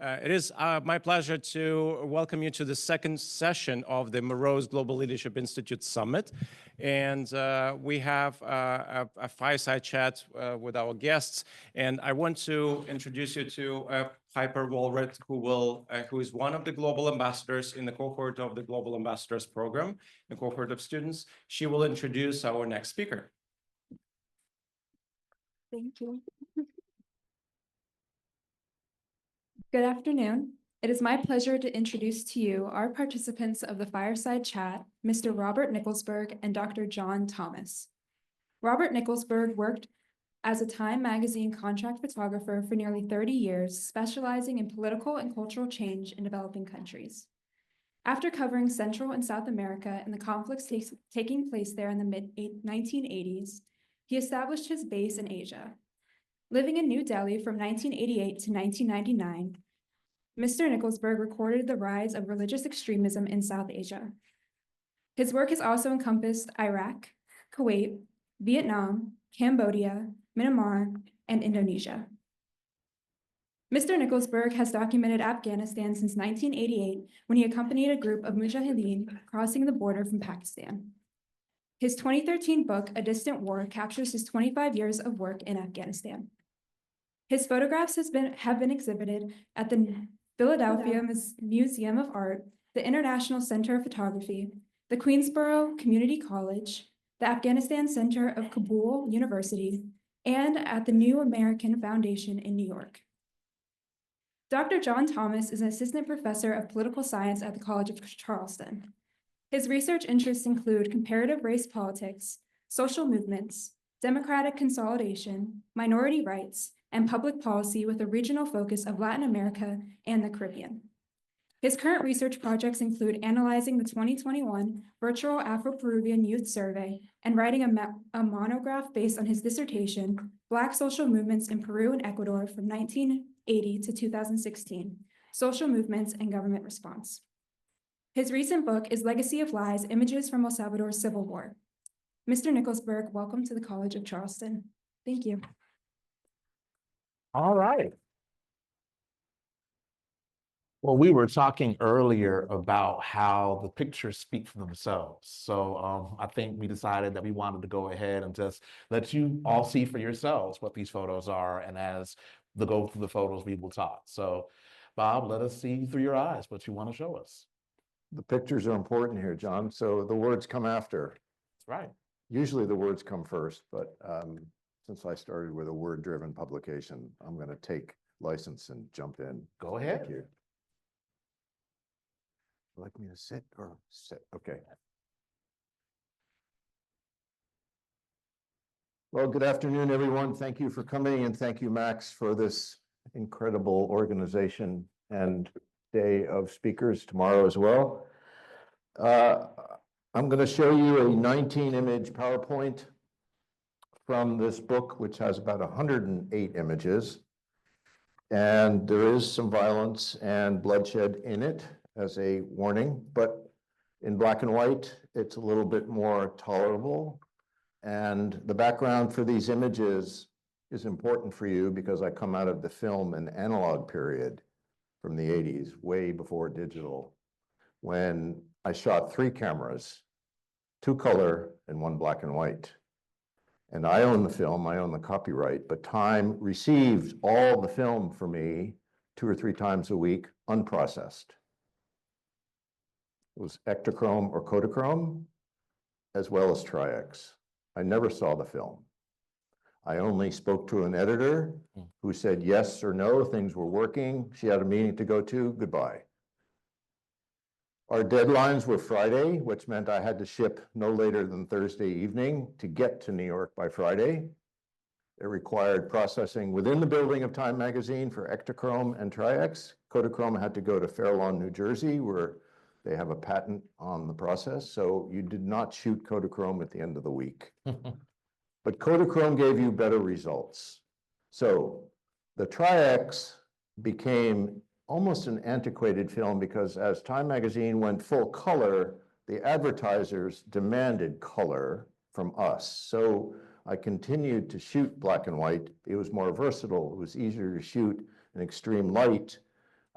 It is my pleasure to welcome you to the second session of the Mroz Global Leadership Institute Summit. And we have a fireside chat with our guests. And I want to introduce you to Piper Walrett, who is one of the global ambassadors in the cohort of the Global Ambassadors Program, a cohort of students. She will introduce our next speaker. Thank you. Good afternoon. It is my pleasure to introduce to you our participants of the Fireside Chat, Mr. Robert Nickelsberg and Dr. John Thomas. Robert Nickelsberg worked as a Time magazine contract photographer for nearly 30 years, specializing in political and cultural change in developing countries. After covering Central and South America and the conflicts taking place there in the mid-1980s, he established his base in Asia. Living in New Delhi from 1988 to 1999, Mr. Nickelsberg recorded the rise of religious extremism in South Asia. His work has also encompassed Iraq, Kuwait, Vietnam, Cambodia, Myanmar, and Indonesia. Mr. Nickelsberg has documented Afghanistan since 1988 when he accompanied a group of mujahideen crossing the border from Pakistan. His 2013 book, A Distant War, captures his 25 years of work in Afghanistan. His photographs have been exhibited at the Philadelphia Museum of Art, the International Center of Photography, the Queensborough Community College, the Afghanistan Center of Kabul University, and at the New American Foundation in New York. Dr. John Thomas is an assistant professor of political science at the College of Charleston. His research interests include comparative race politics, social movements, democratic consolidation, minority rights, and public policy with a regional focus of Latin America and the Caribbean. His current research projects include analyzing the 2021 Virtual Afro-Peruvian Youth Survey and writing a monograph based on his dissertation, Black Social Movements in Peru and Ecuador from 1980 to 2016, Social Movements and Government Response. His recent book is Legacy of Lies, Images from El Salvador's Civil War. Mr. Nickelsberg, welcome to the College of Charleston. Thank you. All right. Well, we were talking earlier about how the pictures speak for themselves. So I think we decided that we wanted to go ahead and just let you all see for yourselves what these photos are. And as we go through the photos, we will talk. So Bob, let us see through your eyes what you want to show us. The pictures are important here, John. So the words come after. That's right. Usually the words come first, but since I started with a word-driven publication, I'm going to take license and jump in. Go ahead. Thank you. Would you like me to sit or sit? Okay. Well, good afternoon, everyone. Thank you for coming, and thank you, Max, for this incredible organization and day of speakers tomorrow as well. I'm going to show you a 19-image PowerPoint from this book, which has about 108 images. And there is some violence and bloodshed in it as a warning, but in black and white, it's a little bit more tolerable. And the background for these images is important for you because I come out of the film and analog period from the 80s, way before digital, when I shot 3 cameras, 2 color and 1 black and white. And I own the film, I own the copyright, but Time received all the film for me 2 or 3 times a week, unprocessed. It was Ektachrome or Kodachrome, as well as Tri-X. I never saw the film. I only spoke to an editor who said yes or no, things were working. She had a meeting to go to, goodbye. Our deadlines were Friday, which meant I had to ship no later than Thursday evening to get to New York by Friday. It required processing within the building of Time magazine for Ektachrome and Tri-X. Kodachrome had to go to Fair Lawn, New Jersey, where they have a patent on the process. So you did not shoot Kodachrome at the end of the week. But Kodachrome gave you better results. So the Tri-X became almost an antiquated film because as Time magazine went full color, the advertisers demanded color from us. So I continued to shoot black and white. It was more versatile. It was easier to shoot in extreme light.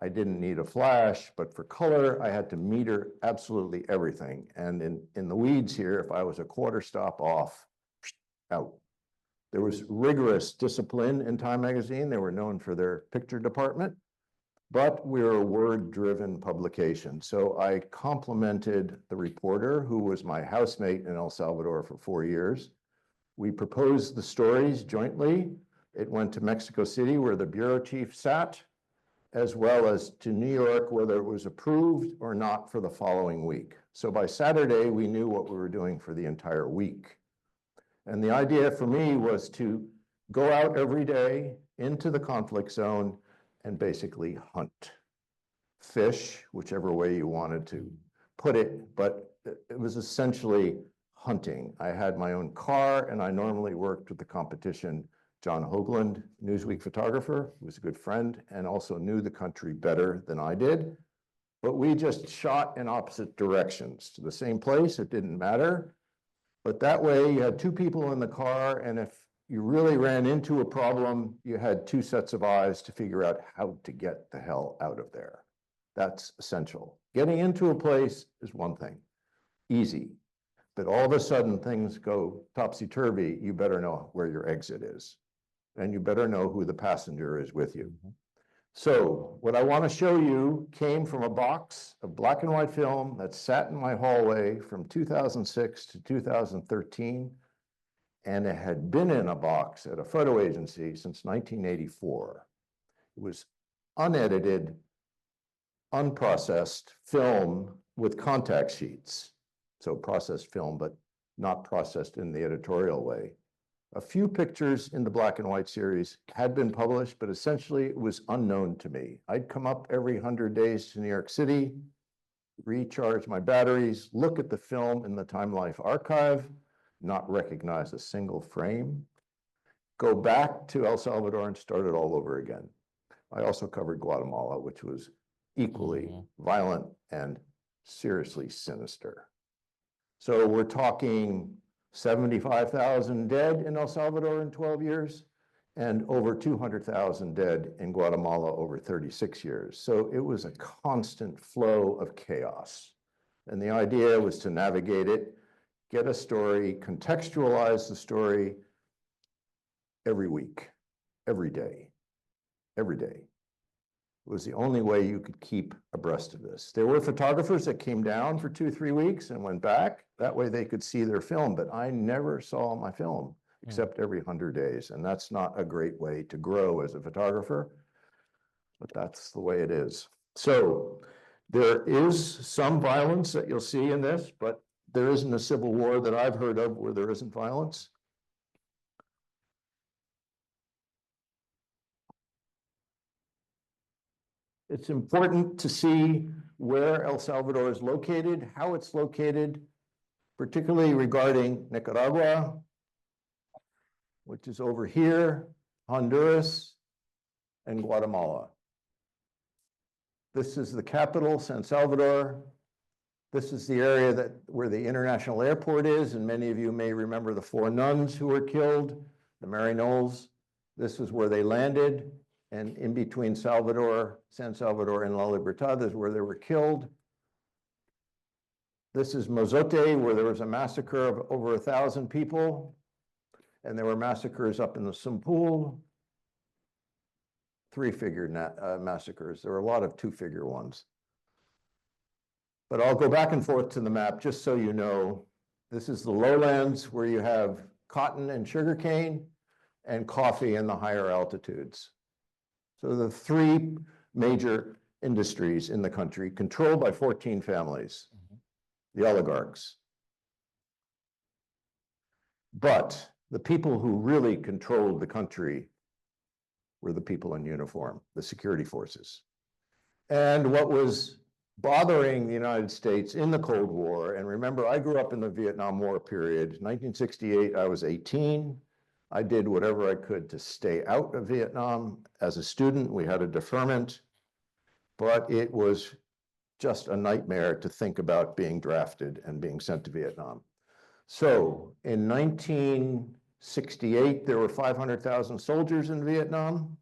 I didn't need a flash, but for color, I had to meter absolutely everything. And in the weeds here, if I was a quarter stop off, out. There was rigorous discipline in Time Magazine. They were known for their picture department, but we're a word-driven publication. So I complimented the reporter, who was my housemate in El Salvador for 4 years. We proposed the stories jointly. It went to Mexico City, where the bureau chief sat, as well as to New York, whether it was approved or not for the following week. So by Saturday, we knew what we were doing for the entire week. And the idea for me was to go out every day into the conflict zone and basically hunt, fish, whichever way you wanted to put it, but it was essentially hunting. I had my own car, and I normally worked with the competition. John Hoagland, Newsweek photographer, who was a good friend and also knew the country better than I did. But we just shot in opposite directions to the same place. It didn't matter. But that way you had two people in the car, and if you really ran into a problem, you had two sets of eyes to figure out how to get the hell out of there. That's essential. Getting into a place is one thing, easy. But all of a sudden things go topsy-turvy, you better know where your exit is. And you better know who the passenger is with you. So what I want to show you came from a box of black and white film that sat in my hallway from 2006 to 2013. And it had been in a box at a photo agency since 1984. It was unedited, unprocessed film with contact sheets. So processed film, but not processed in the editorial way. A few pictures in the black and white series had been published, but essentially it was unknown to me. I'd come up every 100 days to New York City, recharge my batteries, look at the film in the Time Life archive, not recognize a single frame, go back to El Salvador and start it all over again. I also covered Guatemala, which was equally violent and seriously sinister. So we're talking 75,000 dead in El Salvador in 12 years and over 200,000 dead in Guatemala over 36 years. So it was a constant flow of chaos. And the idea was to navigate it, get a story, contextualize the story every week, every day, every day. It was the only way you could keep abreast of this. There were photographers that came down for 2-3 weeks and went back. That way they could see their film, but I never saw my film except every 100 days. And that's not a great way to grow as a photographer, but that's the way it is. So there is some violence that you'll see in this, but there isn't a civil war that I've heard of where there isn't violence. It's important to see where El Salvador is located, how it's located, particularly regarding Nicaragua, which is over here, Honduras, and Guatemala. This is the capital, San Salvador. This is the area where the international airport is, and many of you may remember the 4 nuns who were killed, the Maryknolls. This is where they landed. And in between San Salvador, and La Libertad is where they were killed. This is Mozote, where there was a massacre of over 1,000 people. And there were massacres up in the Sumpul, 3-figure massacres. There were a lot of 2-figure ones. But I'll go back and forth to the map just so you know. This is the lowlands where you have cotton and sugarcane and coffee in the higher altitudes. So the 3 major industries in the country controlled by 14 families, the oligarchs. But the people who really controlled the country were the people in uniform, the security forces. And what was bothering the United States in the Cold War, and remember, I grew up in the Vietnam War period. 1968, I was 18. I did whatever I could to stay out of Vietnam. As a student, we had a deferment, but it was just a nightmare to think about being drafted and being sent to Vietnam. So in 1968, there were 500,000 soldiers in Vietnam.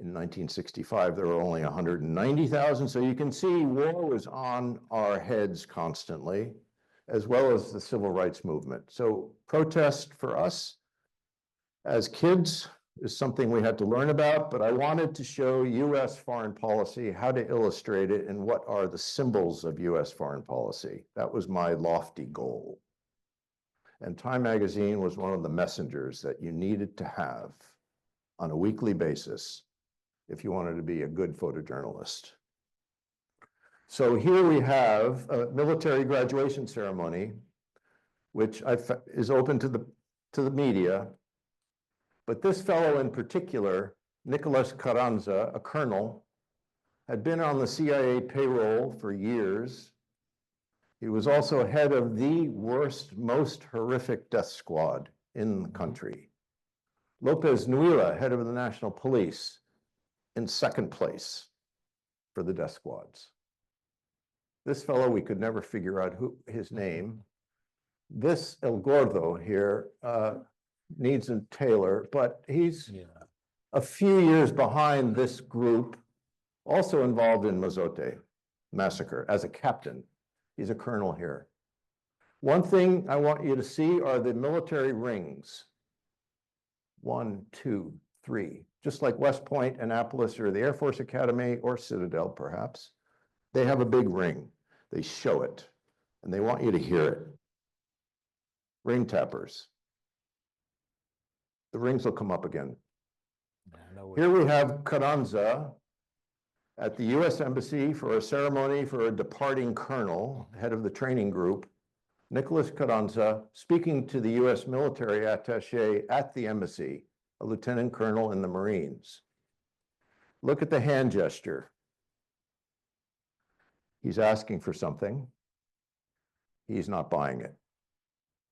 In 1965, there were only 190,000. So you can see war was on our heads constantly, as well as the civil rights movement. So protest for us as kids is something we had to learn about, but I wanted to show US foreign policy, how to illustrate it, and what are the symbols of US foreign policy. That was my lofty goal. And Time magazine was one of the messengers that you needed to have on a weekly basis if you wanted to be a good photojournalist. So here we have a military graduation ceremony, which is open to the media. But this fellow in particular, Nicholas Carranza, a colonel, had been on the CIA payroll for years. He was also head of the worst, most horrific death squad in the country. Lopez Nuila, head of the National Police, in second place for the death squads. This fellow, we could never figure out his name. This El Gordo here needs a tailor, but he's a few years behind this group, also involved in Mozote massacre as a captain. He's a colonel here. One thing I want you to see are the military rings. 1, 2, 3. Just like West Point, Annapolis, or the Air Force Academy, or Citadel, perhaps. They have a big ring. They show it, and they want you to hear it. Ring tappers. The rings will come up again. Here we have Carranza at the US Embassy for a ceremony for a departing colonel, head of the training group, Nicholas Carranza, speaking to the US military attaché at the embassy, a lieutenant colonel in the Marines. Look at the hand gesture. He's asking for something. He's not buying it.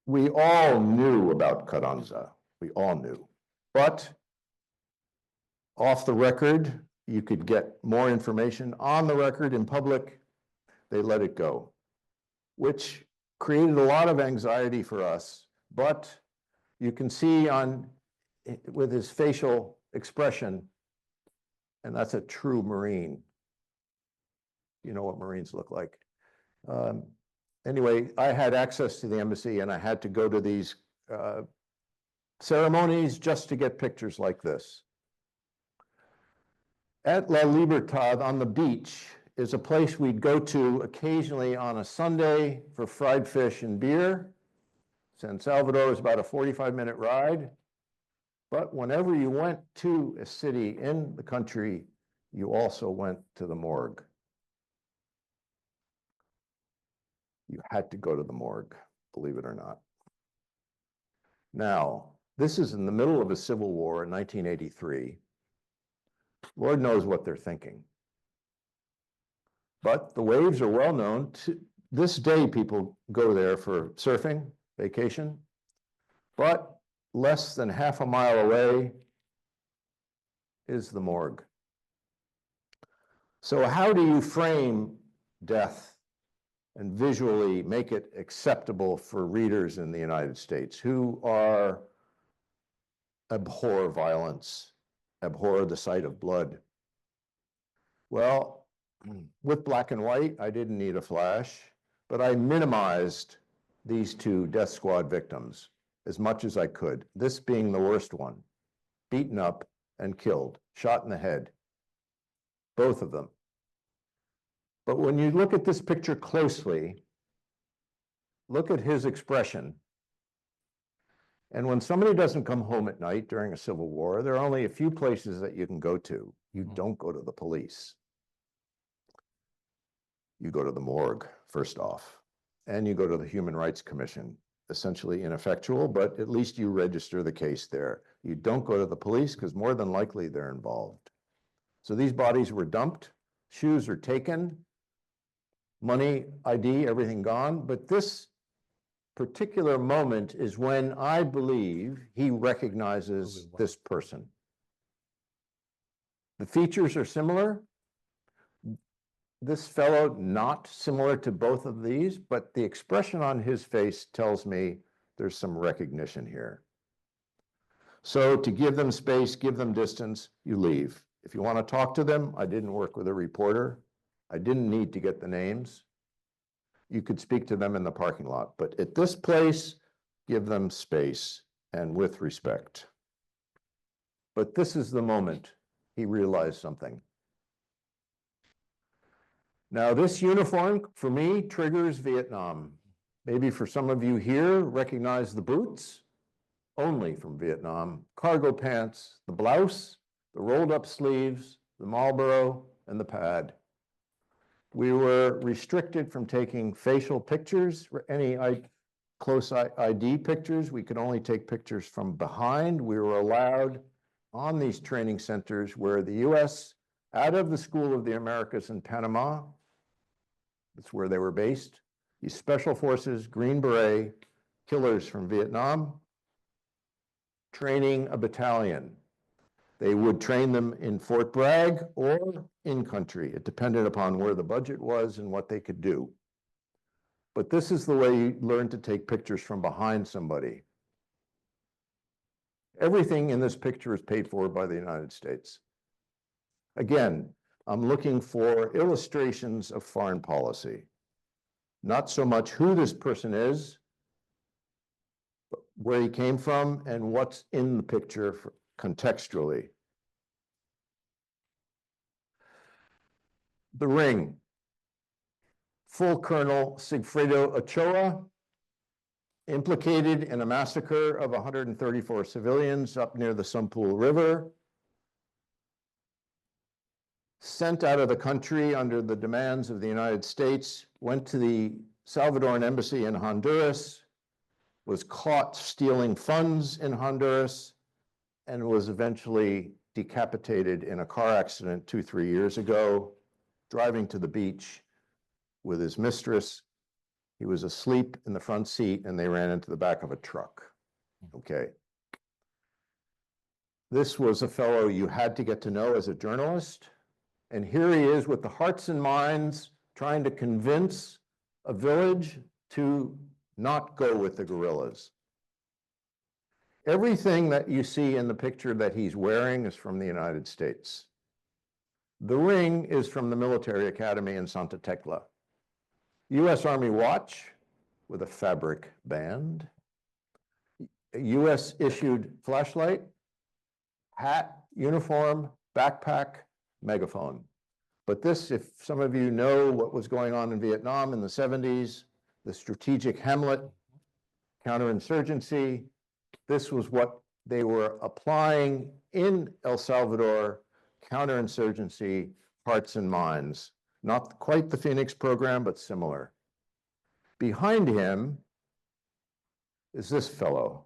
We all knew about Carranza. We all knew. But off the record, you could get more information. On the record, in public, they let it go, which created a lot of anxiety for us. But you can see with his facial expression, and that's a true Marine. You know what Marines look like. Anyway, I had access to the embassy, and I had to go to these ceremonies just to get pictures like this. At La Libertad on the beach is a place we'd go to occasionally on a Sunday for fried fish and beer. San Salvador is about a 45-minute ride. But whenever you went to a city in the country, you also went to the morgue. You had to go to the morgue, believe it or not. Now, this is in the middle of a civil war in 1983. Lord knows what they're thinking. But the waves are well known. To this day, people go there for surfing, vacation. But less than half a mile away is the morgue. So how do you frame death and visually make it acceptable for readers in the United States who abhor violence, abhor the sight of blood? Well, with black and white, I didn't need a flash, but I minimized these two death squad victims as much as I could, this being the worst one, beaten up and killed, shot in the head, both of them. But when you look at this picture closely, look at his expression. And when somebody doesn't come home at night during a civil war, there are only a few places that you can go to. You don't go to the police. You go to the morgue, first off, and you go to the Human Rights Commission, essentially ineffectual, but at least you register the case there. You don't go to the police because more than likely they're involved. So these bodies were dumped, shoes are taken, money, ID, everything gone. But this particular moment is when I believe he recognizes this person. The features are similar. This fellow, not similar to both of these, but the expression on his face tells me there's some recognition here. So to give them space, give them distance, you leave. If you want to talk to them, I didn't work with a reporter. I didn't need to get the names. You could speak to them in the parking lot, but at this place, give them space and with respect. But this is the moment he realized something. Now, this uniform, for me, triggers Vietnam. Maybe for some of you here, recognize the boots, only from Vietnam, cargo pants, the blouse, the rolled up sleeves, the Marlboro, and the pad. We were restricted from taking facial pictures, any close ID pictures. We could only take pictures from behind. We were allowed on these training centers where the US, out of the School of the Americas in Panama, that's where they were based, these special forces, Green Beret, killers from Vietnam, training a battalion. They would train them in Fort Bragg or in country. It depended upon where the budget was and what they could do. But this is the way you learn to take pictures from behind somebody. Everything in this picture is paid for by the United States. Again, I'm looking for illustrations of foreign policy. Not so much who this person is, but where he came from and what's in the picture contextually. The Ring. Full Colonel Sigfredo Ochoa, implicated in a massacre of 134 civilians up near the Sumpool River, sent out of the country under the demands of the United States, went to the Salvadoran embassy in Honduras, was caught stealing funds in Honduras, and was eventually decapitated in a car accident 2-3 years ago, driving to the beach with his mistress. He was asleep in the front seat and they ran into the back of a truck. Okay. This was a fellow you had to get to know as a journalist. And here he is with the hearts and minds trying to convince a village to not go with the guerrillas. Everything that you see in the picture that he's wearing is from the United States. The ring is from the military academy in Santa Tecla. U.S. Army watch with a fabric band, U.S. issued flashlight, hat, uniform, backpack, megaphone. But this, if some of you know what was going on in Vietnam in the 70s, the strategic Hamlet, counterinsurgency, this was what they were applying in El Salvador, counterinsurgency, hearts and minds. Not quite the Phoenix program, but similar. Behind him is this fellow,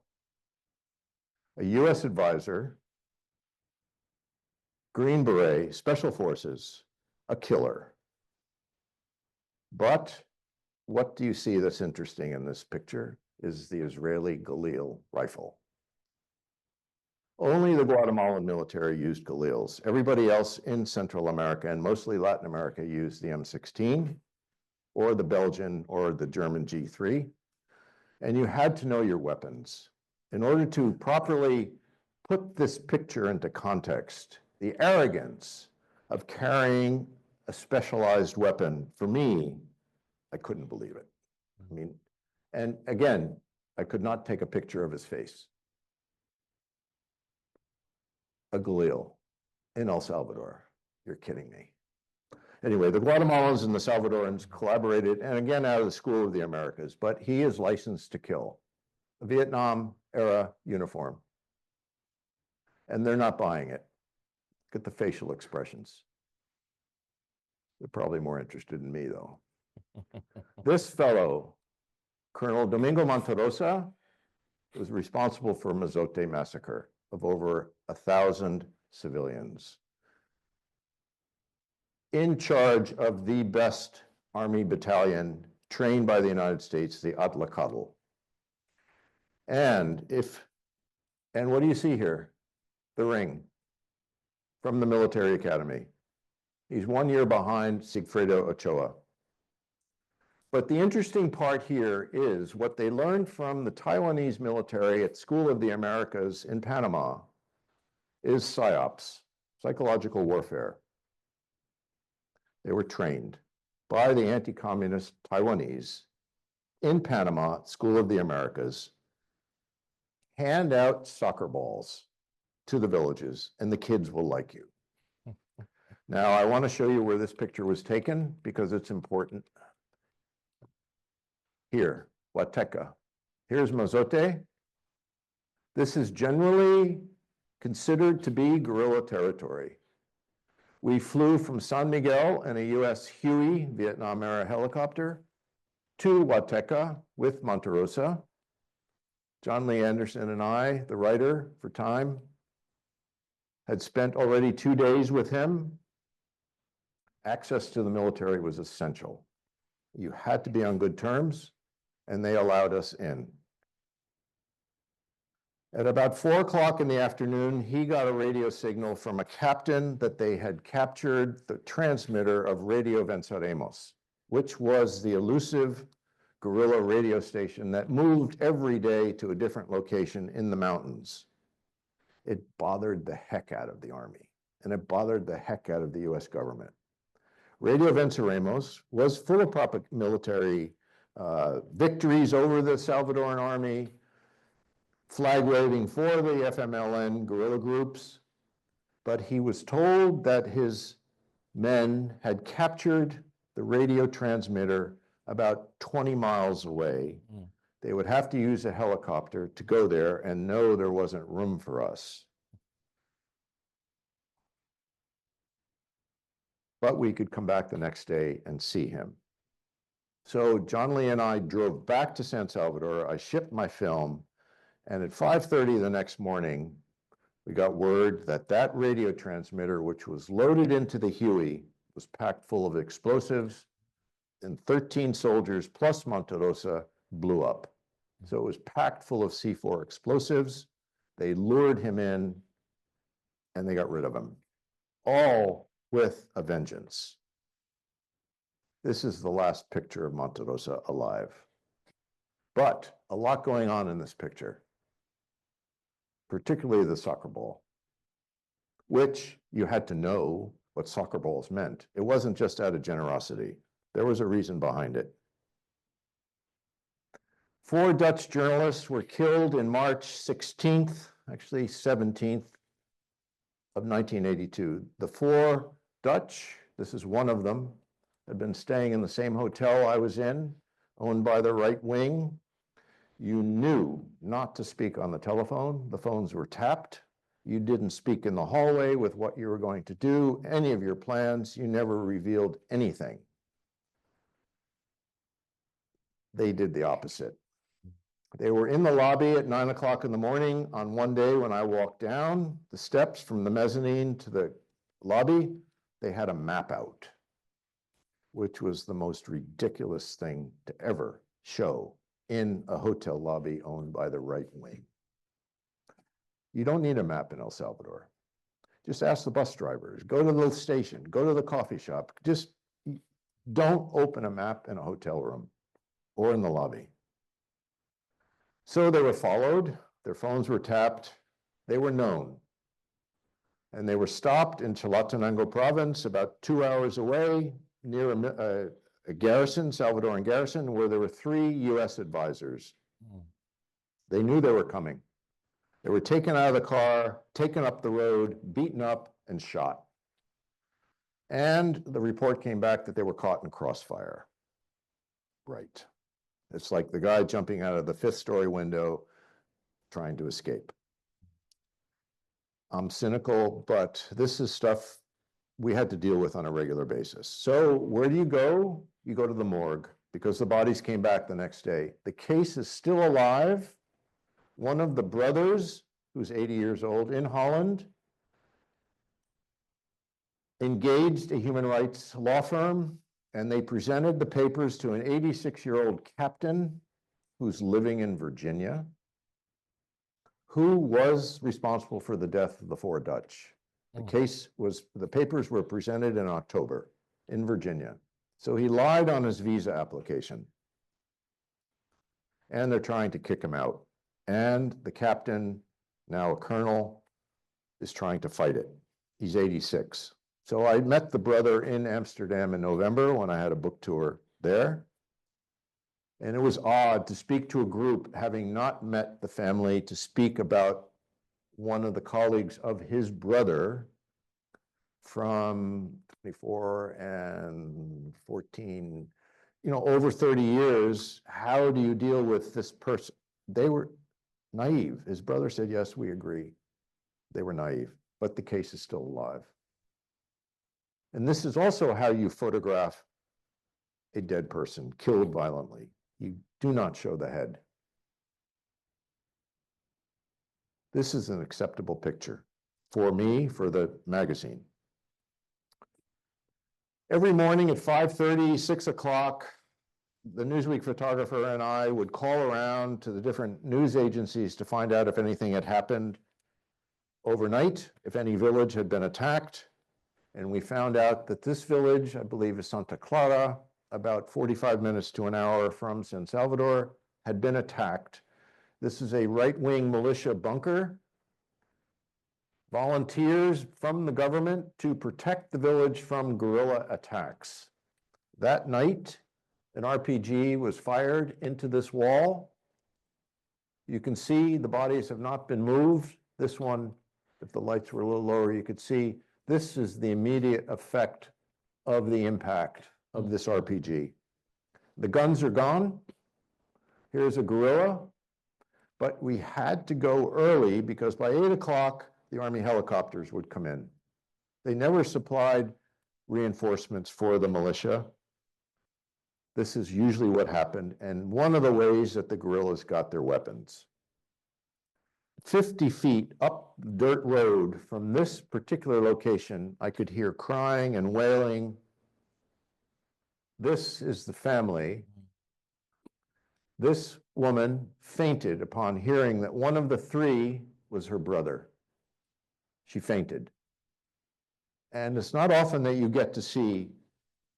a US advisor, Green Beret, Special Forces, a killer. But what do you see that's interesting in this picture is the Israeli Galil rifle. Only the Guatemalan military used Galils. Everybody else in Central America and mostly Latin America used the M16 or the Belgian or the German G3. And you had to know your weapons. In order to properly put this picture into context, the arrogance of carrying a specialized weapon, for me, I couldn't believe it. I mean, and again, I could not take a picture of his face. A Galil in El Salvador. You're kidding me. Anyway, the Guatemalans and the Salvadorans collaborated, and again, out of the School of the Americas, but he is licensed to kill. A Vietnam-era uniform. And they're not buying it. Look at the facial expressions. They're probably more interested in me, though. This fellow, Colonel Domingo Monterosa, was responsible for Mazote massacre of over 1,000 civilians. In charge of the best army battalion trained by the United States, the Atlacatl. And what do you see here? The ring from the military academy. He's 1 year behind Sigfredo Ochoa. But the interesting part here is what they learned from the Taiwanese military at School of the Americas in Panama is PSYOPs, psychological warfare. They were trained by the anti-communist Taiwanese in Panama, School of the Americas, hand out soccer balls to the villages, and the kids will like you. Now, I want to show you where this picture was taken because it's important. Here, Huateca. Here's Mozote. This is generally considered to be guerrilla territory. We flew from San Miguel in a US Huey Vietnam-era helicopter to Huateca with Monte Rosa. John Lee Anderson and I, the writer for Time, had spent already 2 days with him. Access to the military was essential. You had to be on good terms, and they allowed us in. At about 4 o'clock in the afternoon, he got a radio signal from a captain that they had captured the transmitter of Radio Venceremos, which was the elusive guerrilla radio station that moved every day to a different location in the mountains. It bothered the heck out of the Army, and it bothered the heck out of the US government. Radio Venceremos was full of military victories over the Salvadoran army, flag waving for the FMLN guerrilla groups, but he was told that his men had captured the radio transmitter about 20 miles away. They would have to use a helicopter to go there, and no, there wasn't room for us. But we could come back the next day and see him. So John Lee and I drove back to San Salvador. I shipped my film, and at 5:30 the next morning, we got word that that radio transmitter, which was loaded into the Huey, was packed full of explosives, and 13 soldiers plus Monte Rosa blew up. So it was packed full of C4 explosives. They lured him in, and they got rid of him, all with a vengeance. This is the last picture of Monte Rosa alive. But a lot going on in this picture, particularly the soccer ball, which you had to know what soccer balls meant. It wasn't just out of generosity. There was a reason behind it. 4 Dutch journalists were killed in March 16th, actually 17th of 1982. The 4 Dutch, this is one of them, had been staying in the same hotel I was in, owned by the right wing. You knew not to speak on the telephone. The phones were tapped. You didn't speak in the hallway with what you were going to do, any of your plans. You never revealed anything. They did the opposite. They were in the lobby at 9 o'clock in the morning on one day when I walked down the steps from the mezzanine to the lobby. They had a map out, which was the most ridiculous thing to ever show in a hotel lobby owned by the right wing. You don't need a map in El Salvador. Just ask the bus drivers, go to the station, go to the coffee shop. Just don't open a map in a hotel room or in the lobby. So they were followed, their phones were tapped, they were known. And they were stopped in Chalatenango province, about 2 hours away, near a garrison, Salvadoran garrison, where there were 3 US advisors. They knew they were coming. They were taken out of the car, taken up the road, beaten up, and shot. And the report came back that they were caught in crossfire. Right. It's like the guy jumping out of the 5th-story window trying to escape. I'm cynical, but this is stuff we had to deal with on a regular basis. So where do you go? You go to the morgue because the bodies came back the next day. The case is still alive. One of the brothers, who's 80 years old in Holland, engaged a human rights law firm, and they presented the papers to an 86-year-old captain who's living in Virginia, who was responsible for the death of the 4 Dutch. The papers were presented in October in Virginia. So he lied on his visa application. And they're trying to kick him out. And the captain, now a colonel, is trying to fight it. He's 86. So I met the brother in Amsterdam in November when I had a book tour there. And it was odd to speak to a group, having not met the family, to speak about one of the colleagues of his brother from 24 and 14, over 30 years. How do you deal with this person? They were naive. His brother said, yes, we agree. They were naive, but the case is still alive. And this is also how you photograph a dead person killed violently. You do not show the head. This is an acceptable picture for me, for the magazine. Every morning at 5:30, 6 o'clock, the Newsweek photographer and I would call around to the different news agencies to find out if anything had happened overnight, if any village had been attacked. And we found out that this village, I believe is Santa Clara, about 45 minutes to an hour from San Salvador, had been attacked. This is a right-wing militia bunker. Volunteers from the government to protect the village from guerrilla attacks. That night, an RPG was fired into this wall. You can see the bodies have not been moved. This one, if the lights were a little lower, you could see this is the immediate effect of the impact of this RPG. The guns are gone. Here's a guerrilla, but we had to go early because by 8 o'clock, the Army helicopters would come in. They never supplied reinforcements for the militia. This is usually what happened, and one of the ways that the guerrillas got their weapons. 50 feet up the dirt road from this particular location, I could hear crying and wailing. This is the family. This woman fainted upon hearing that one of the three was her brother. She fainted. And it's not often that you get to see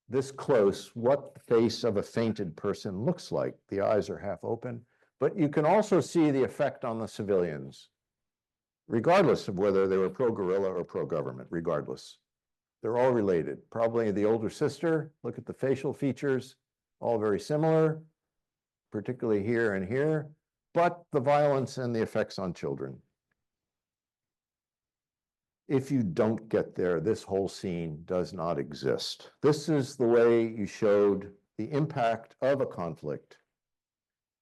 this close what the face of a fainted person looks like. The eyes are half open, but you can also see the effect on the civilians, regardless of whether they were pro-guerrilla or pro-government, regardless. They're all related. Probably the older sister, look at the facial features, all very similar, particularly here and here, but the violence and the effects on children. If you don't get there, this whole scene does not exist. This is the way you showed the impact of a conflict.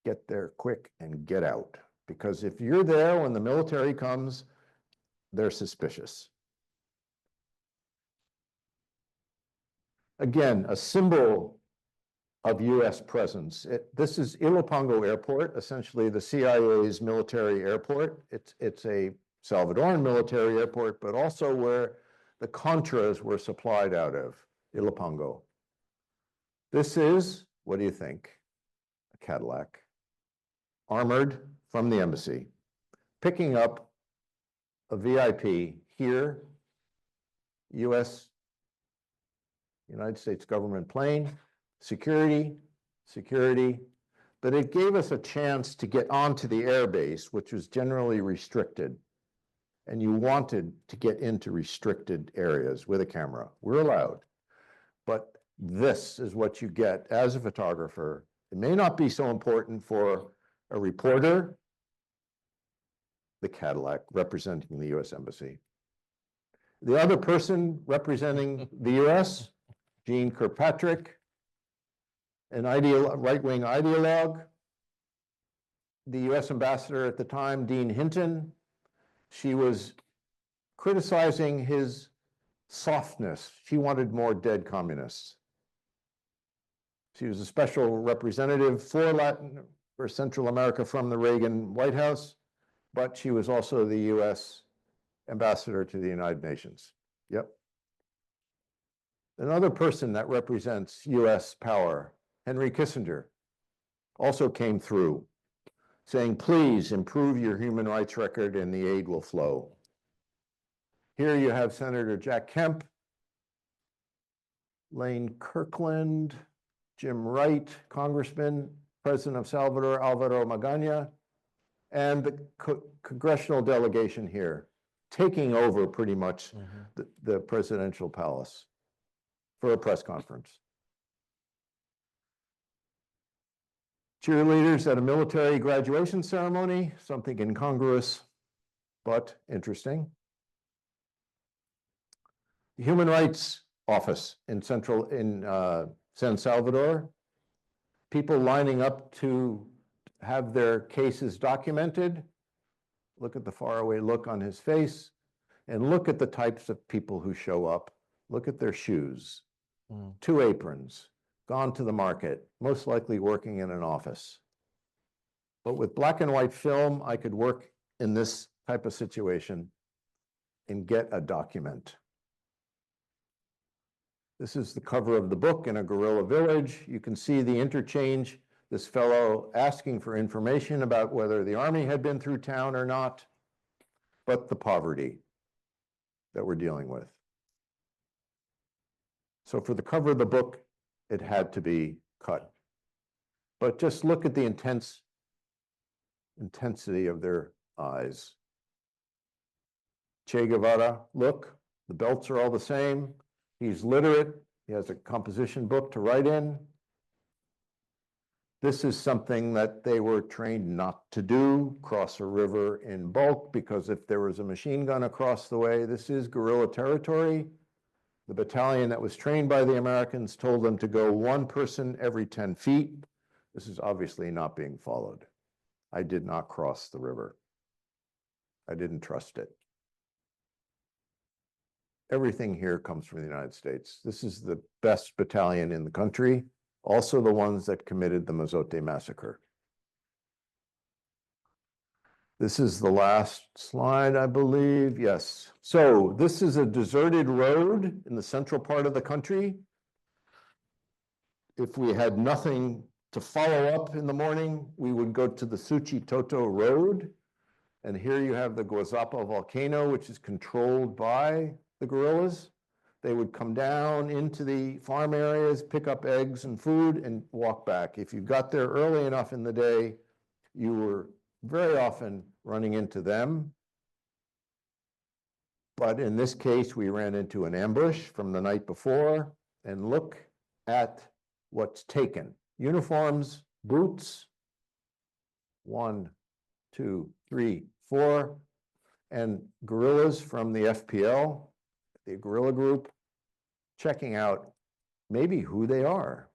Get there quick and get out. Because if you're there when the military comes, they're suspicious. Again, a symbol of US presence. This is Ilopango Airport, essentially the CIA's military airport. It's a Salvadoran military airport, but also where the Contras were supplied out of, Ilopango. This is, what do you think? A Cadillac, armored from the embassy, picking up a VIP here, United States government plane, security, but it gave us a chance to get onto the airbase, which was generally restricted. And you wanted to get into restricted areas with a camera. We're allowed. But this is what you get as a photographer. It may not be so important for a reporter, the Cadillac representing the US Embassy. The other person representing the US, Jean Kirkpatrick, an right-wing ideologue. The US ambassador at the time, Dean Hinton, she was criticizing his softness. She wanted more dead communists. She was a special representative for Central America from the Reagan White House, but she was also the US ambassador to the United Nations. Yep. Another person that represents US power, Henry Kissinger, also came through saying, please improve your human rights record and the aid will flow. Here you have Senator Jack Kemp, Lane Kirkland, Jim Wright, Congressman, President of Salvador, Alvaro Magana, and the congressional delegation here. taking over pretty much Mhm. the presidential palace for a press conference. Cheerleaders at a military graduation ceremony, something incongruous, but interesting. The Human Rights Office in San Salvador, people lining up to have their cases documented. Look at the faraway look on his face, and look at the types of people who show up. Look at their shoes, 2 aprons, gone to the market, most likely working in an office. But with black and white film, I could work in this type of situation and get a document. This is the cover of the book in a guerrilla village. You can see the interchange, this fellow asking for information about whether the army had been through town or not, but the poverty that we're dealing with. So for the cover of the book, it had to be cut. But just look at the intensity of their eyes. Che Guevara, look, the belts are all the same. He's literate. He has a composition book to write in. This is something that they were trained not to do, cross a river in bulk, because if there was a machine gun across the way, this is guerrilla territory. The battalion that was trained by the Americans told them to go 1 person every 10 feet. This is obviously not being followed. I did not cross the river. I didn't trust it. Everything here comes from the United States. This is the best battalion in the country, also the ones that committed the Mozote massacre. This is the last slide, I believe. Yes. So this is a deserted road in the central part of the country. If we had nothing to follow up in the morning, we would go to the Suchitoto Road. And here you have the Guazapa volcano, which is controlled by the guerrillas. They would come down into the farm areas, pick up eggs and food, and walk back. If you got there early enough in the day, you were very often running into them. But in this case, we ran into an ambush from the night before. And look at what's taken. Uniforms, boots, 1, 2, 3, 4, and guerrillas from the FPL, the guerrilla group, checking out maybe who they are.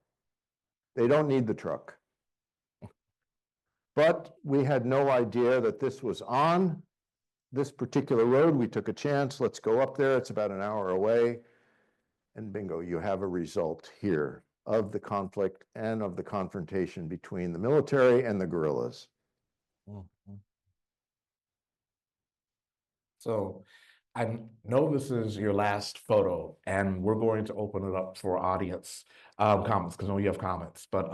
They don't need the truck. But we had no idea that this was on this particular road. We took a chance. Let's go up there. It's about an hour away. And bingo, you have a result here of the conflict and of the confrontation between the military and the guerrillas. So I know this is your last photo, and we're going to open it up for audience comments, because I know you have comments. But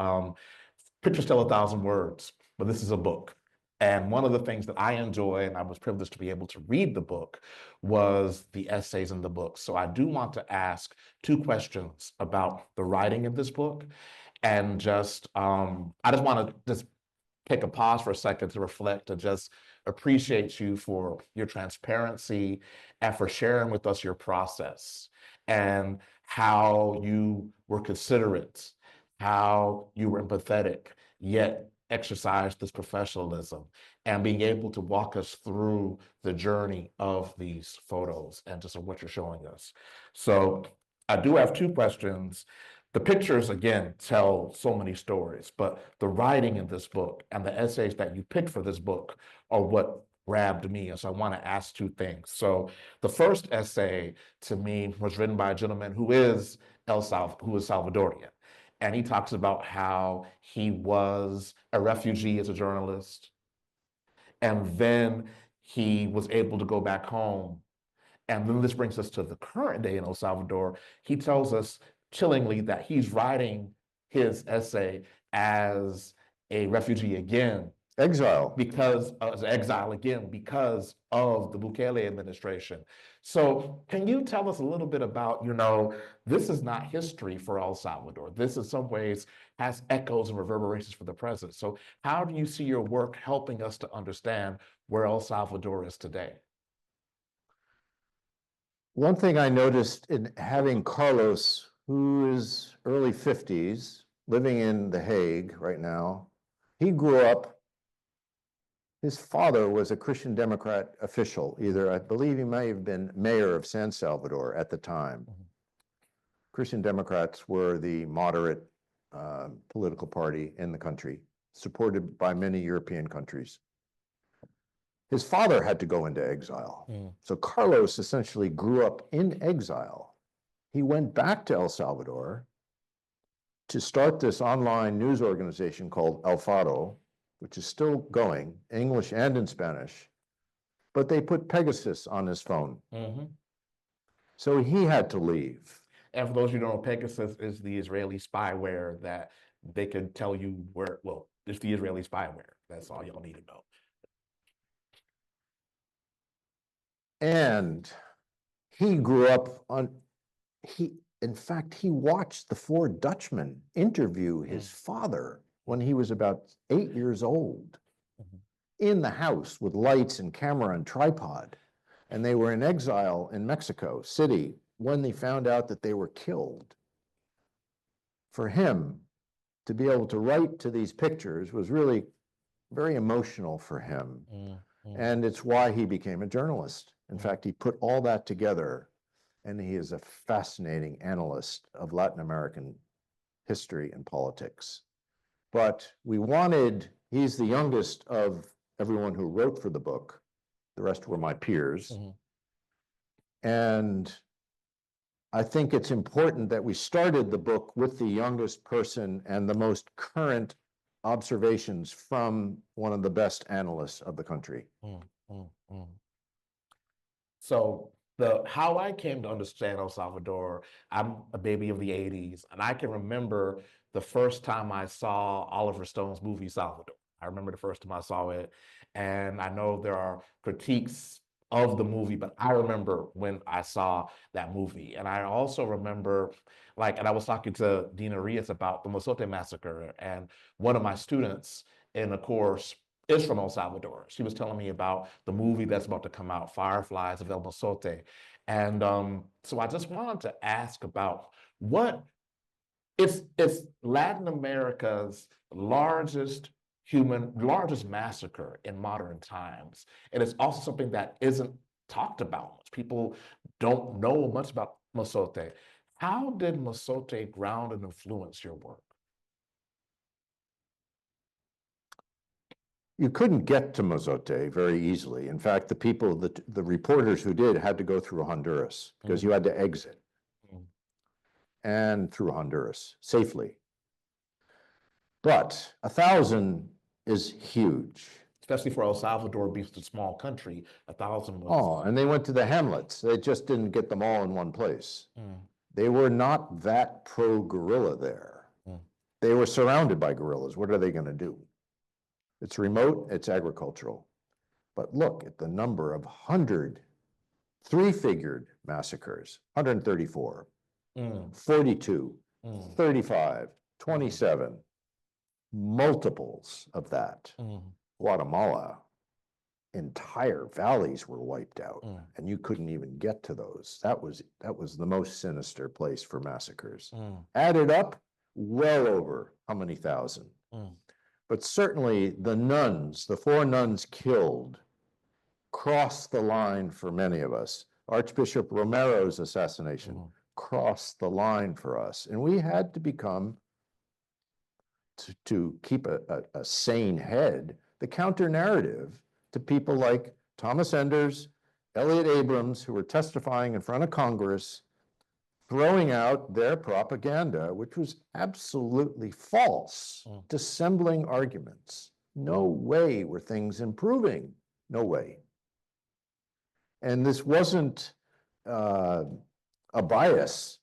pictures tell 1,000 words, but this is a book. And one of the things that I enjoy, and I was privileged to be able to read the book, was the essays in the book. So I do want to ask 2 questions about the writing of this book. And just, I just want to just take a pause for a second to reflect, to just appreciate you for your transparency and for sharing with us your process and how you were considerate, how you were empathetic, yet exercised this professionalism, and being able to walk us through the journey of these photos and just what you're showing us. So I do have 2 questions. The pictures, again, tell so many stories, but the writing in this book and the essays that you picked for this book are what grabbed me. And so I want to ask 2 things. So the first essay to me was written by a gentleman who is Salvadorian. And he talks about how he was a refugee as a journalist. And then he was able to go back home. And then this brings us to the current day in El Salvador. He tells us chillingly that he's writing his essay as a refugee again. Exile. Because as exile again, because of the Bukele administration. So can you tell us a little bit about, this is not history for El Salvador. This in some ways has echoes and reverberations for the present. So how do you see your work helping us to understand where El Salvador is today? One thing I noticed in having Carlos, who is early 50s, living in The Hague right now, he grew up, his father was a Christian Democrat official, either, I believe he may have been mayor of San Salvador at the time. Christian Democrats were the moderate political party in the country, supported by many European countries. His father had to go into exile. So Carlos essentially grew up in exile. He went back to El Salvador to start this online news organization called El Faro, which is still going, English and in Spanish, but they put Pegasus on his phone. So he had to leave. And for those of you who don't know, Pegasus is the Israeli spyware that they can tell you where, well, it's the Israeli spyware. That's all y'all need to know. And he grew up on, in fact, he watched the four Dutchmen interview his father when he was about 8 years old in the house with lights and camera and tripod. And they were in exile in Mexico City when they found out that they were killed. For him to be able to write to these pictures was really very emotional for him. And it's why he became a journalist. In fact, he put all that together, and he is a fascinating analyst of Latin American history and politics. But we wanted, he's the youngest of everyone who wrote for the book. The rest were my peers. And I think it's important that we started the book with the youngest person and the most current observations from one of the best analysts of the country. So how I came to understand El Salvador, I'm a baby of the 80s, and I can remember the first time I saw Oliver Stone's movie Salvador. I remember the first time I saw it, and I know there are critiques of the movie, but I remember when I saw that movie. And I also remember, and I was talking to Dina Rios about the Mozote massacre, and one of my students in a course is from El Salvador. She was telling me about the movie that's about to come out, Fireflies of El Mozote. And so I just wanted to ask about it's Latin America's largest massacre in modern times. And it's also something that isn't talked about much. People don't know much about Mozote. How did Mozote ground and influence your work? You couldn't get to Mozote very easily. In fact, the reporters who did had to go through Honduras because you had to exit and through Honduras safely. But 1,000 is huge. Especially for El Salvador, being such a small country, 1,000 was. Oh, and they went to the hamlets. They just didn't get them all in one place. They were not that pro-guerrilla there. They were surrounded by guerrillas. What are they going to do? It's remote, it's agricultural. But look at the number of 100 three-figured massacres, 134, 42, 35, 27, multiples of that. Guatemala, entire valleys were wiped out, and you couldn't even get to those. That was the most sinister place for massacres. Added up, well over how many thousand? But certainly the 4 nuns killed, crossed the line for many of us. Archbishop Romero's assassination crossed the line for us. And we had to become, to keep a sane head, the counter narrative to people like Thomas Enders, Elliot Abrams, who were testifying in front of Congress, throwing out their propaganda, which was absolutely false, dissembling arguments. No way were things improving. No way. And this wasn't a bias.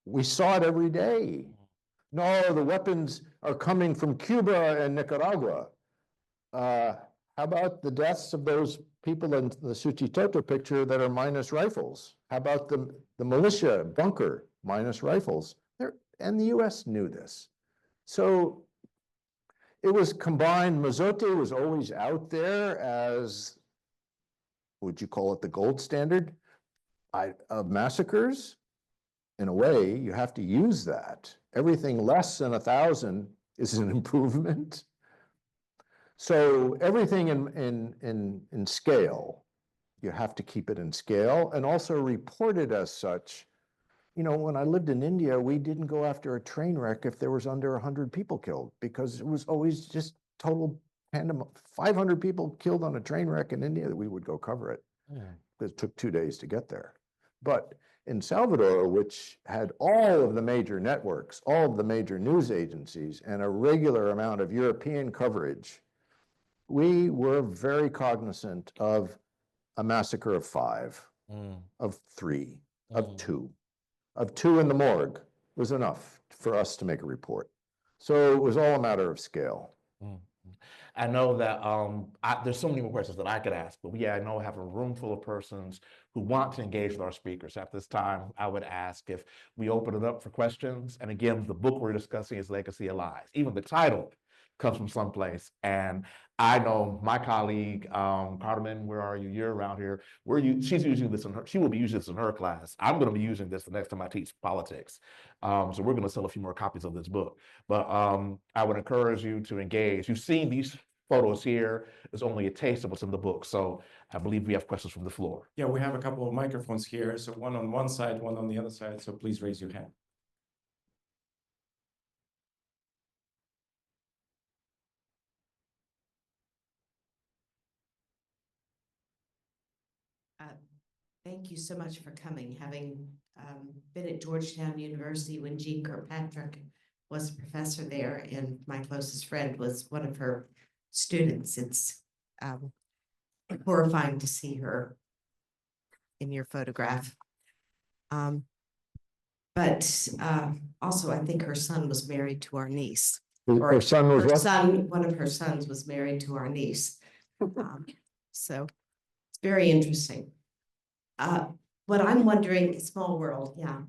We saw it every day. No, the weapons are coming from Cuba and Nicaragua. How about the deaths of those people in the Suchitoto picture that are minus rifles? How about the militia bunker minus rifles? And the US knew this. So it was combined. Mozote was always out there as, would you call it the gold standard? of massacres, in a way, you have to use that. Everything less than 1,000 is an improvement. So everything in scale, you have to keep it in scale and also report it as such. You know, when I lived in India, we didn't go after a train wreck if there was under 100 people killed, because it was always just total pandemonium. 500 people killed on a train wreck in India, that we would go cover it. It took 2 days to get there. But in Salvador, which had all of the major networks, all of the major news agencies, and a regular amount of European coverage, we were very cognizant of a massacre of 5, of 3, of 2. Of 2 in the morgue was enough for us to make a report. So it was all a matter of scale. I know that there's so many more questions that I could ask, but I know I have a room full of persons who want to engage with our speakers. At this time, I would ask if we open it up for questions. And again, the book we're discussing is Legacy of Lies. Even the title comes from someplace. And I know my colleague, Carmen, where are you? You're around here. She's using this she will be using this in her class. I'm going to be using this the next time I teach politics. So we're going to sell a few more copies of this book. But I would encourage you to engage. You've seen these photos here. It's only a taste of what's in the book. So I believe we have questions from the floor. Yeah, we have a couple of microphones here. So one on one side, one on the other side. So please raise your hand. Thank you so much for coming. Having been at Georgetown University when Jean Kirkpatrick was a professor there, and my closest friend was one of her students, it's horrifying to see her in your photograph. But also, I think her son was married to our niece. Her son was what? One of her sons was married to our niece. So it's very interesting. What I'm wondering, small world, yeah.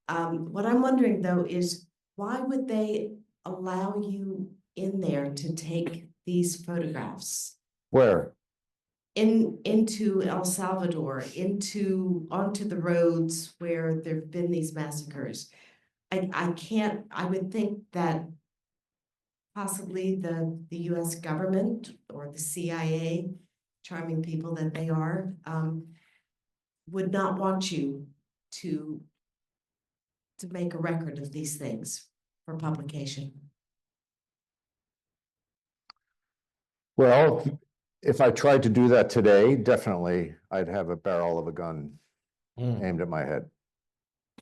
What I'm wondering though is, why would they allow you in there to take these photographs? Where? Into El Salvador, onto the roads where there've been these massacres. I would think that possibly the US government or the CIA, charming people that they are, would not want you to make a record of these things for publication. Well, if I tried to do that today, definitely I'd have a barrel of a gun aimed at my head.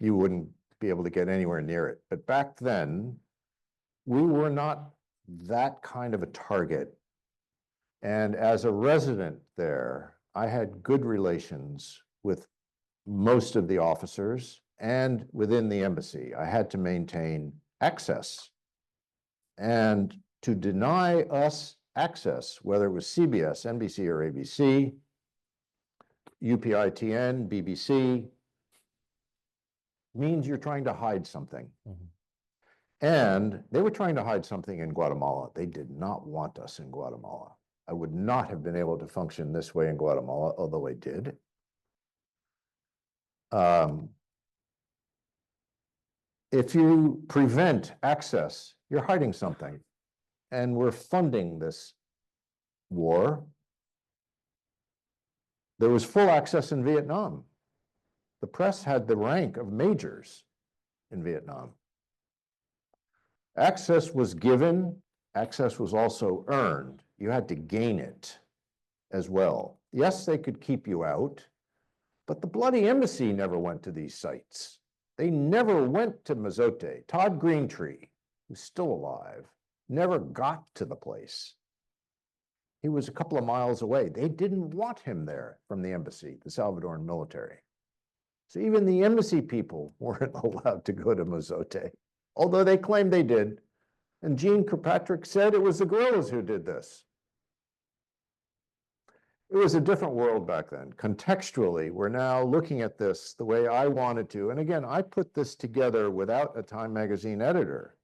You wouldn't be able to get anywhere near it. But back then, we were not that kind of a target. And as a resident there, I had good relations with most of the officers and within the embassy. I had to maintain access. And to deny us access, whether it was CBS, NBC, or ABC, UPITN, BBC, means you're trying to hide something. And they were trying to hide something in Guatemala. They did not want us in Guatemala. I would not have been able to function this way in Guatemala, although I did. If you prevent access, you're hiding something. And we're funding this war. There was full access in Vietnam. The press had the rank of majors in Vietnam. Access was given, access was also earned. You had to gain it as well. Yes, they could keep you out, but the bloody embassy never went to these sites. They never went to Mozote. Todd Greentree, who's still alive, never got to the place. He was a couple of miles away. They didn't want him there from the embassy, the Salvadoran military. So even the embassy people weren't allowed to go to Mozote, although they claimed they did. And Jean Kirkpatrick said it was the guerrillas who did this. It was a different world back then. Contextually, we're now looking at this the way I wanted to. And again, I put this together without a Time magazine editor.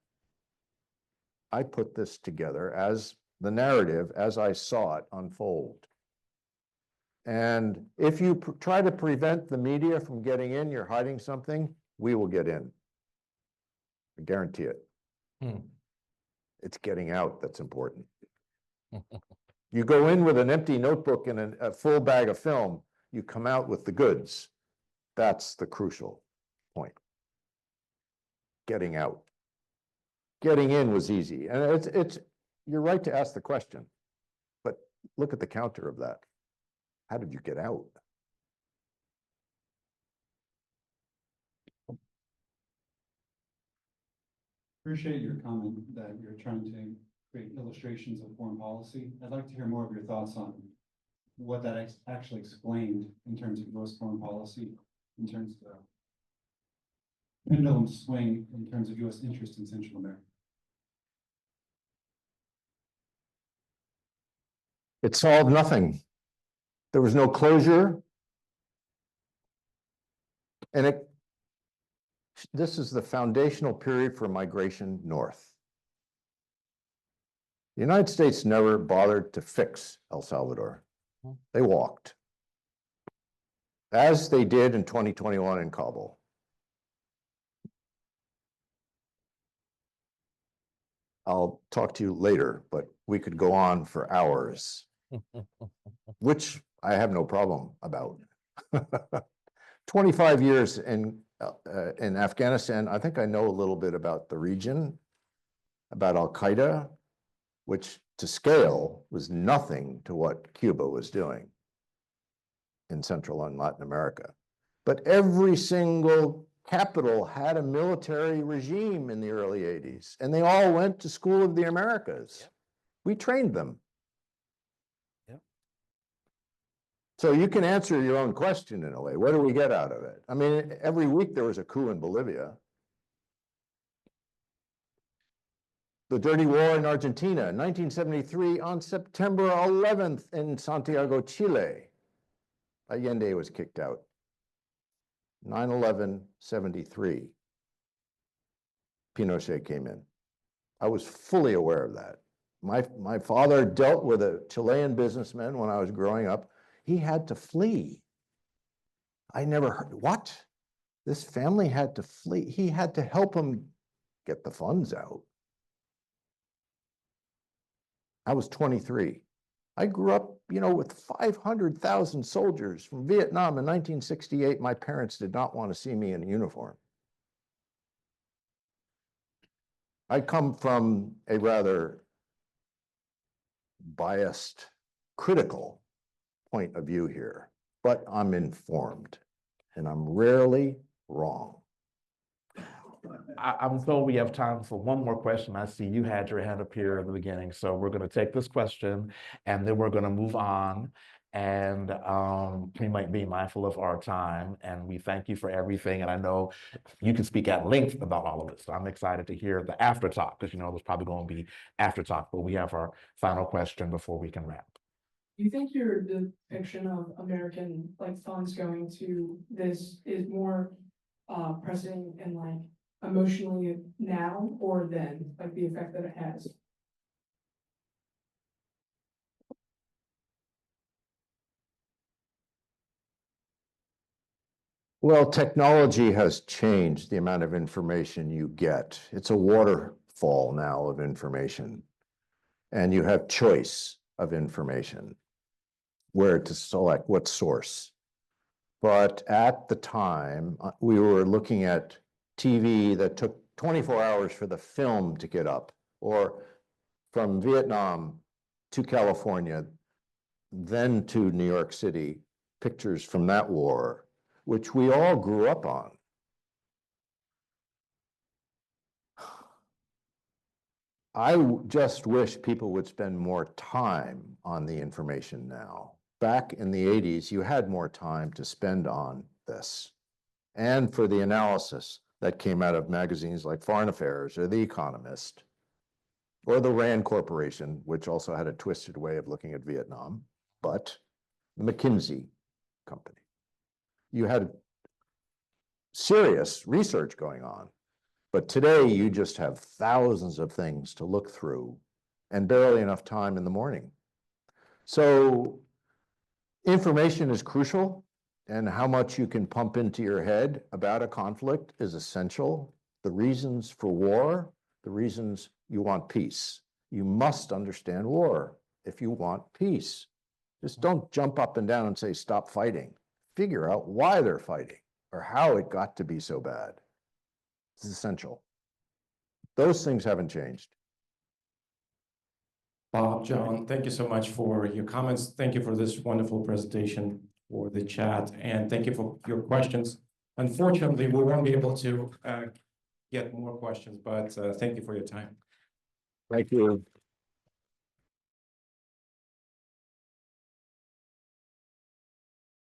I put this together as the narrative as I saw it unfold. And if you try to prevent the media from getting in, you're hiding something, we will get in. I guarantee it. It's getting out that's important. You go in with an empty notebook and a full bag of film, you come out with the goods. That's the crucial point. Getting out. Getting in was easy. And you're right to ask the question, but look at the counter of that. How did you get out? Appreciate your comment that you're trying to create illustrations of foreign policy. I'd like to hear more of your thoughts on what that actually explained in terms of U.S. foreign policy, in terms of the pendulum swing in terms of U.S. interest in Central America. It solved nothing. There was no closure. And this is the foundational period for migration north. The United States never bothered to fix El Salvador. They walked, as they did in 2021 in Kabul. I'll talk to you later, but we could go on for hours, which I have no problem about. 25 years in Afghanistan, I think I know a little bit about the region, about Al-Qaeda, which to scale was nothing to what Cuba was doing in Central and Latin America. But every single capital had a military regime in the early 80s, and they all went to School of the Americas. Yep. We trained them. Yep. So you can answer your own question in a way. What do we get out of it? I mean, every week there was a coup in Bolivia. The Dirty War in Argentina, 1973, on September 11th in Santiago, Chile. Allende was kicked out. 9/11/73. Pinochet came in. I was fully aware of that. My father dealt with a Chilean businessman when I was growing up. He had to flee. I never heard, what? This family had to flee. He had to help him get the funds out. I was 23. I grew up, with 500,000 soldiers from Vietnam in 1968. My parents did not want to see me in a uniform. I come from a rather biased, critical point of view here, but I'm informed, and I'm rarely wrong. I'm told we have time for one more question. I see you had your hand up here in the beginning, so we're going to take this question and then we're going to move on. And we might be mindful of our time, and we thank you for everything. And I know you can speak at length about all of it, so I'm excited to hear the after talk, because there's probably going to be after talk, but we have our final question before we can wrap. Do you think your depiction of American funds going to this is more pressing and emotionally now or then, the effect that it has? Well, technology has changed the amount of information you get. It's a waterfall now of information, and you have choice of information, where to select what source. But at the time, we were looking at TV that took 24 hours for the film to get up, or from Vietnam to California, then to New York City, pictures from that war, which we all grew up on. I just wish people would spend more time on the information now. Back in the 80s, you had more time to spend on this, and for the analysis that came out of magazines like Foreign Affairs or The Economist, or the Rand Corporation, which also had a twisted way of looking at Vietnam, but the McKinsey company. You had serious research going on, but today you just have thousands of things to look through and barely enough time in the morning. So Information is crucial, and how much you can pump into your head about a conflict is essential. The reasons for war, the reasons you want peace. You must understand war if you want peace. Just don't jump up and down and say, stop fighting. Figure out why they're fighting or how it got to be so bad. It's essential. Those things haven't changed. Bob, John, thank you so much for your comments. Thank you for this wonderful presentation, for the chat, and thank you for your questions. Unfortunately, we won't be able to get more questions, but thank you for your time. Thank you.